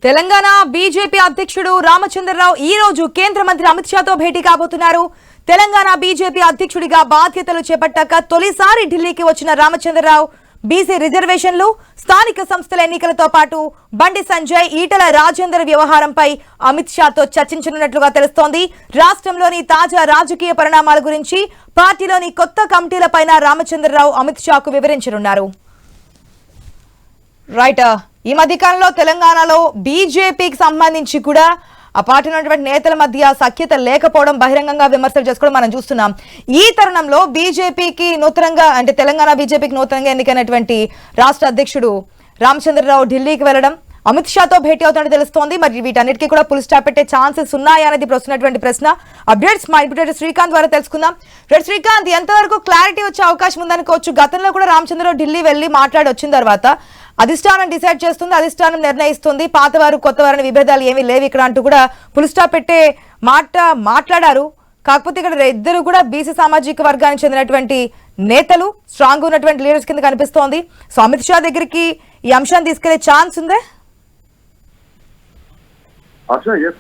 Telangana BJP అధ్యక్షుడు రామచంద్రరావు ఈ రోజు కేంద్ర మంత్రి అమిత్ షాతో భేటీ కాబోతున్నారు. తెలంగాణ బీజేపీ అధ్యక్షుడిగా బాధ్యతలు చేపట్టాక తొలిసారి ఢిల్లీకి వచ్చిన రామచంద్రరావు బీసీ రిజర్వేషన్లు, స్థానిక సంస్థల ఎన్నికలతో పాటు బండి సంజయ్, ఈటల రాజేందర్ వ్యవహారంపై అమిత్ షాతో చర్చించనున్నట్లుగా తెలుస్తోంది. రాష్ట్రంలోని తాజా రాజకీయ పరిణామాల గురించి, పార్టీలోని కొత్త కమిటీలపైన రామచంద్రరావు అమిత్ షాకు వివరించనున్నారు. రైట్, ఈ మధ్యకాలంలో తెలంగాణలో బీజేపీకి సంబంధించి కూడా ఆ పార్టీ ఉన్నటువంటి నేతల మధ్య సఖ్యత లేకపోవడం, బహిరంగంగా విమర్శలు చేసుకోవడం మనం చూస్తున్నాం. ఈ తరుణంలో బీజేపీకి నూతనంగా అంటే తెలంగాణ బీజేపీకి నూతనంగా ఎన్నికైనటువంటి రాష్ట్ర అధ్యక్షుడు రామచంద్రరావు ఢిల్లీకి వెళ్లడం, అమిత్ షాతో భేటీ అవుతున్నట్టు తెలుస్తోంది. మరి వీటన్నిటికీ కూడా ఫుల్ స్టాప్ పెట్టే ఛాన్సెస్ ఉన్నాయా అనేది ఇప్పుడు వస్తున్నటువంటి ప్రశ్న. అప్డేట్స్ మా ఇంటి శ్రీకాంత్ ద్వారా తెలుసుకుందాం. శ్రీకాంత్, ఎంతవరకు క్లారిటీ వచ్చే అవకాశం ఉందనుకోవచ్చు? గతంలో కూడా రామచంద్రరావు ఢిల్లీ వెళ్లి మాట్లాడి వచ్చిన తర్వాత అధిష్టానం డిసైడ్ చేస్తుంది, అధిష్టానం నిర్ణయిస్తుంది, పాతవారు కొత్తవారిని విభేదాలు ఏమీ లేవు ఇక్కడ అంటూ కూడా ఫుల్ స్టాప్ పెట్టే మాట్లాడారు. కాకపోతే ఇక్కడ ఇద్దరు కూడా బీసీ సామాజిక వర్గానికి చెందినటువంటి నేతలు, స్ట్రాంగ్ ఉన్నటువంటి లీడర్స్ కింద కనిపిస్తోంది. సో అమిత్ షా దగ్గరికి ఈ అంశాన్ని తీసుకెళ్లే ఛాన్స్ ఉందే?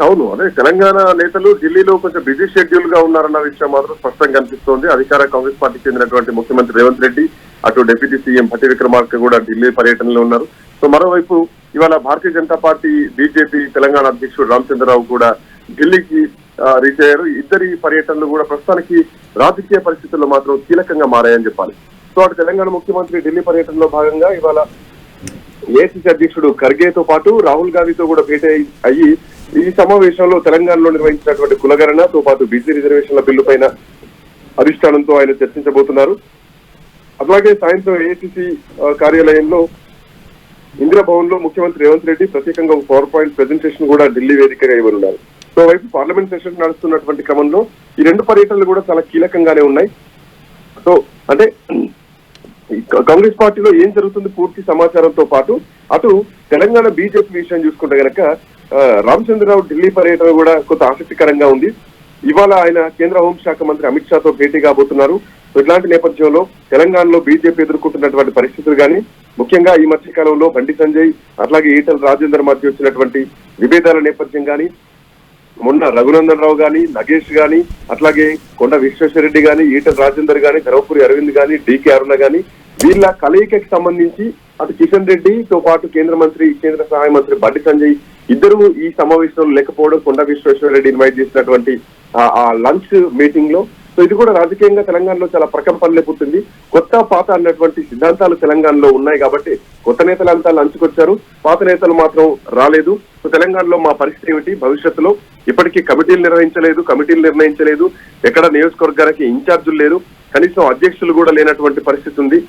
అవును, అదే తెలంగాణ నేతలు ఢిల్లీలో కొంచెం బిజీ షెడ్యూల్ గా ఉన్నారన్న విషయం మాత్రం స్పష్టంగా కనిపిస్తోంది. అధికార కాంగ్రెస్ పార్టీకి చెందినటువంటి ముఖ్యమంత్రి రేవంత్ రెడ్డి, అటు డిప్యూటీ సీఎం భట్టి విక్రమార్క కూడా ఢిల్లీ పర్యటనలో ఉన్నారు. సో మరోవైపు ఇవాళ భారతీయ జనతా పార్టీ, బీజేపీ తెలంగాణ అధ్యక్షుడు రామచంద్రరావు కూడా ఢిల్లీకి రీచ్ అయ్యారు. ఇద్దరి పర్యటనలు కూడా ప్రస్తుతానికి రాజకీయ పరిస్థితుల్లో మాత్రం కీలకంగా మారాయని చెప్పాలి. సో అటు తెలంగాణ ముఖ్యమంత్రి ఢిల్లీ పర్యటనలో భాగంగా ఇవాళ ఏఐసీసీ అధ్యక్షుడు ఖర్గేతో పాటు రాహుల్ గాంధీతో కూడా భేటీ అయ్యి ఈ సమావేశంలో తెలంగాణలో నిర్వహించినటువంటి కులగణనతో పాటు బీసీ రిజర్వేషన్ల బిల్లు పైన అధిష్టానంతో ఆయన చర్చించబోతున్నారు. అలాగే సాయంత్రం ఏఐసీసీ కార్యాలయంలో ఇందిరాభవన్ లో ముఖ్యమంత్రి రేవంత్ రెడ్డి ప్రత్యేకంగా ఒక పవర్ పాయింట్ ప్రెజెంటేషన్ కూడా ఢిల్లీ వేదికగా ఇవ్వనున్నారు. సో వైపు పార్లమెంట్ సెషన్ నడుస్తున్నటువంటి క్రమంలో ఈ రెండు పర్యటనలు కూడా చాలా కీలకంగానే ఉన్నాయి. సో అంటే కాంగ్రెస్ పార్టీలో ఏం జరుగుతుంది పూర్తి సమాచారంతో పాటు అటు తెలంగాణ బీజేపీ విషయం చూసుకుంటే గనక రామచంద్రరావు ఢిల్లీ పర్యటన కూడా కొంత ఆసక్తికరంగా ఉంది. ఇవాళ ఆయన కేంద్ర హోంశాఖ మంత్రి అమిత్ షాతో భేటీ కాబోతున్నారు. ఇట్లాంటి నేపథ్యంలో తెలంగాణలో బీజేపీ ఎదుర్కొంటున్నటువంటి పరిస్థితులు కానీ, ముఖ్యంగా ఈ మధ్య కాలంలో బండి సంజయ్ అట్లాగే ఈటల రాజేందర్ మధ్య వచ్చినటువంటి విభేదాల నేపథ్యం కానీ, మొన్న రఘునందన్ రావు గాని, నగేష్ గాని, అట్లాగే కొండ విశ్వేశ్వరరెడ్డి గాని, ఈటల రాజేందర్ గాని, ధర్మపురి అరవింద్ గాని, డికే అరుణ గాని, వీళ్ళ కలయికకి సంబంధించి అటు కిషన్ రెడ్డితో పాటు కేంద్ర సహాయ మంత్రి బండి సంజయ్ ఇద్దరు ఈ సమావేశంలో లేకపోవడం, కొండ విశ్వేశ్వరరెడ్డి ఇన్వైట్ చేసినటువంటి ఆ లంచ్ మీటింగ్ లో. సో ఇది కూడా రాజకీయంగా తెలంగాణలో చాలా ప్రకంపనలే పుట్టింది. కొత్త పాత అన్నటువంటి సిద్ధాంతాలు తెలంగాణలో ఉన్నాయి కాబట్టి కొత్త నేతలంతా లంచ్కి వచ్చారు, పాత నేతలు మాత్రం రాలేదు. సో తెలంగాణలో మా పరిస్థితి ఏమిటి, భవిష్యత్తులో ఇప్పటికీ కమిటీలు నిర్ణయించలేదు, ఎక్కడ నియోజకవర్గానికి ఇన్ఛార్జీలు లేరు, కనీసం అధ్యక్షులు కూడా లేనటువంటి పరిస్థితి ఉంది.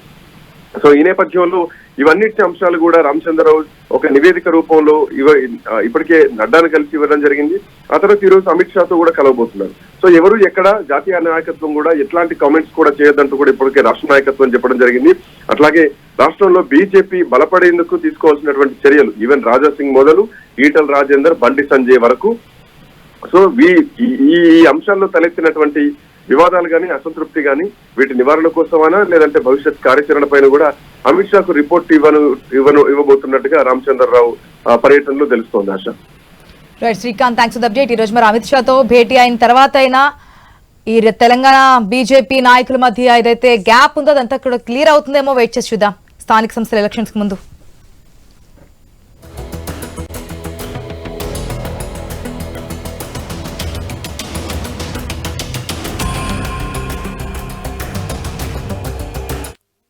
సో ఈ నేపథ్యంలో ఇవన్నిటి అంశాలు కూడా రామచంద్రరావు ఒక నివేదిక రూపంలో ఇప్పటికే నడ్డాను కలిసి ఇవ్వడం జరిగింది. ఆ తర్వాత ఈ రోజు అమిత్ షాతో కూడా కలవబోతున్నారు. సో ఎవరు ఎక్కడ జాతీయ నాయకత్వం కూడా ఎట్లాంటి కామెంట్స్ కూడా చేయొద్దంటూ కూడా ఇప్పటికే రాష్ట్ర నాయకత్వం చెప్పడం జరిగింది. అట్లాగే రాష్ట్రంలో బీజేపీ బలపడేందుకు తీసుకోవాల్సినటువంటి చర్యలు, ఈవెన్ రాజా సింగ్ మొదలు ఈటల రాజేందర్, బండి సంజయ్ వరకు, సో ఈ అంశాల్లో తలెత్తినటువంటి వివాదాలు కానీ, అసంతృప్తి కానీ, వీటి నివారణ కోసమైనా లేదంటే భవిష్యత్ కార్యాచరణ పైన కూడా అమిత్ షాకు రిపోర్ట్ ఇవ్వబోతున్నట్టుగా రామచంద్రరావు పర్యటనలో తెలుస్తోంది. Asha. Right Srikanth, thanks for the update. ఈ రోజు మరి అమిత్ షాతో భేటీ అయిన తర్వాత అయినా ఈ తెలంగాణ బీజేపీ నాయకుల మధ్య ఏదైతే గ్యాప్ ఉందో అదంతా కూడా క్లియర్ అవుతుందేమో, వెయిట్ చేసి చూద్దాం స్థానిక సంస్థల ఎలక్షన్స్ కు ముందు.